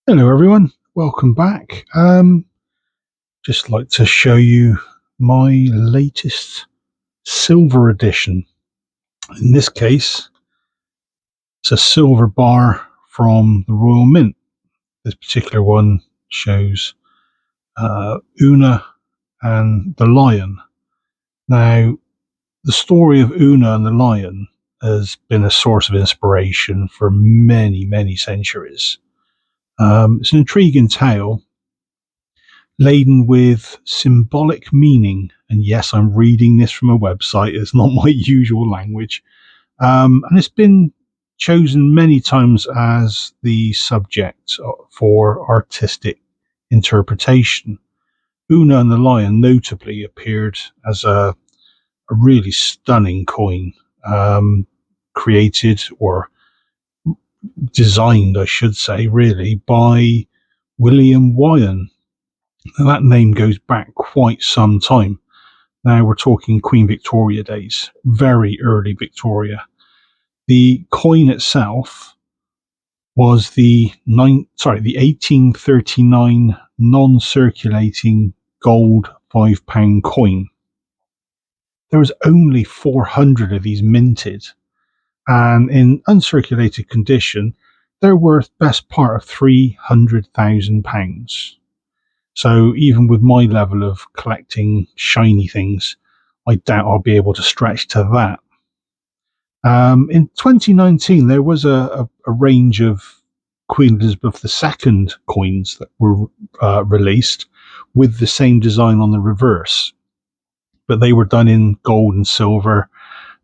Hello everyone, welcome back. Just like to show you my latest silver edition. In this case, it's a silver bar from the Royal Mint. This particular one shows Una and the lion. Now, the story of Una and the lion has been a source of inspiration for many, many centuries. It's an intriguing tale laden with symbolic meaning. And yes, I'm reading this from a website. It's not my usual language. And it's been chosen many times as the subject for artistic interpretation. Una and the Lion notably appeared as a really stunning coin, created or designed, I should say, really, by William Wyon. Now, that name goes back quite some time. Now we're talking Queen Victoria days, very early Victoria. The coin itself was the 1839 non-circulating gold £5 coin. There was only 400 of these minted, and in uncirculated condition, they're worth best part of £300,000. So even with my level of collecting shiny things, I doubt I'll be able to stretch to that. In 2019, there was a range of Queen Elizabeth II coins that were released with the same design on the reverse, but they were done in gold and silver.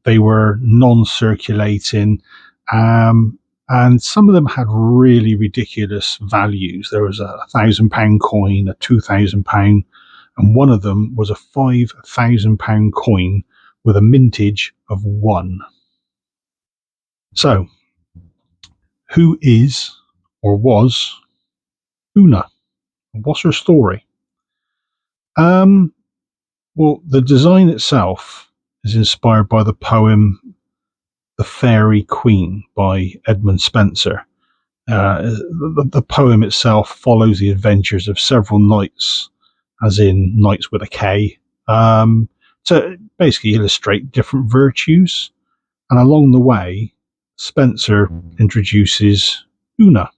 They were non-circulating, and some of them had really ridiculous values. There was a £1,000 coin, a £2,000, and one of them was a £5,000 coin with a mintage of 1. So, who is or was Una? What's her story? Well, the design itself is inspired by the poem "The Fairy Queen" by Edmund Spenser. The poem itself follows the adventures of several knights, as in knights with a K, to basically illustrate different virtues. And along the way, Spenser introduces Una.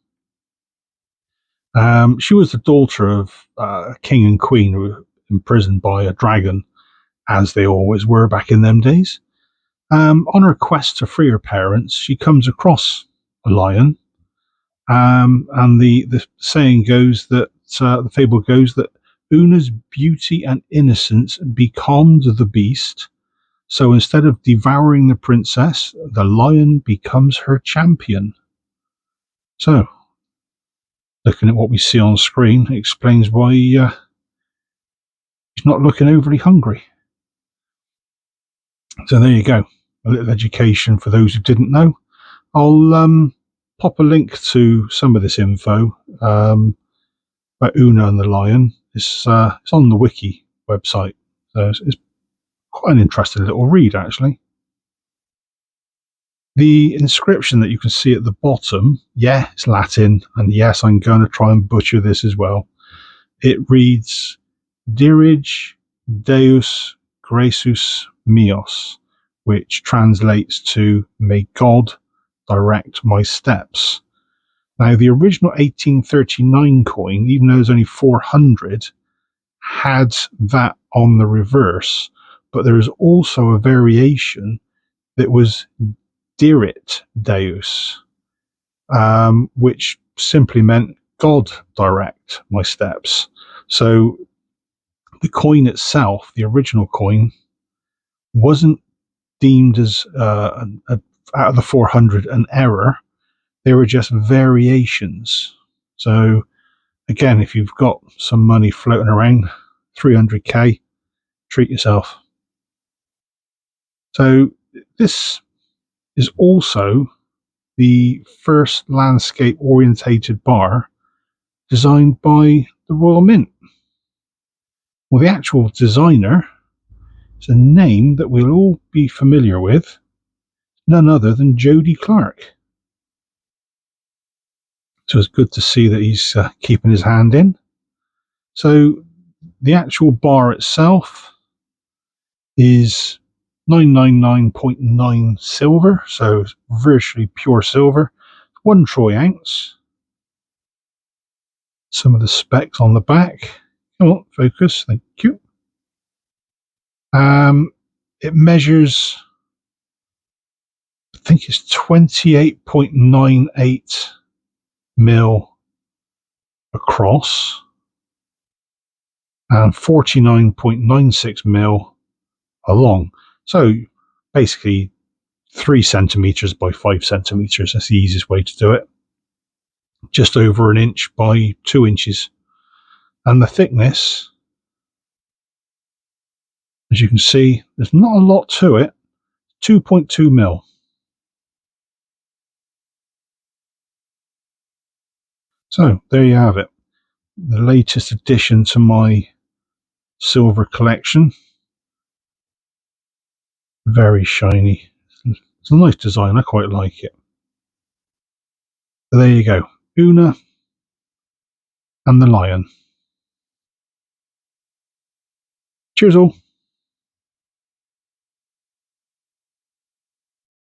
She was the daughter of a king and queen who were imprisoned by a dragon, as they always were back in them days. On her quest to free her parents, she comes across a lion. And the saying goes that the fable goes that Una's beauty and innocence becalmed the beast. So instead of devouring the princess, the lion becomes her champion. So, looking at what we see on screen, it explains why he's not looking overly hungry. So there you go, a little education for those who didn't know. I'll pop a link to some of this info about Una and the lion. It's on the wiki website, so it's quite an interesting little read, actually. The inscription that you can see at the bottom, yeah, it's Latin, and yes, I'm going to try and butcher this as well. It reads, Dirige Deus Gracius Meos, which translates to, may God direct my steps. Now, the original 1839 coin, even though there's only 400, had that on the reverse, but there is also a variation that was Dirit Deus, which simply meant God direct my steps. So the coin itself, the original coin, wasn't deemed as out of the 400 an error. They were just variations. So again, if you've got some money floating around, 300k, treat yourself. So this is also the first landscape orientated bar designed by the Royal Mint. Well, the actual designer is a name that we'll all be familiar with, none other than Jody Clark. So it's good to see that he's keeping his hand in. So the actual bar itself is 999.9 silver, so virtually pure silver, 1 troy ounce. Some of the specs on the back. Come on, focus, thank you. It measures, I think it's 28.98 mil across and 49.96 mil along. So basically 3 centimeters by 5 centimeters. That's the easiest way to do it. Just over an inch by 2 inches. And the thickness, as you can see, there's not a lot to it. 2.2 mil. So there you have it. The latest addition to my silver collection. Very shiny. It's a nice design. I quite like it. So there you go. Una and the lion. Cheers all.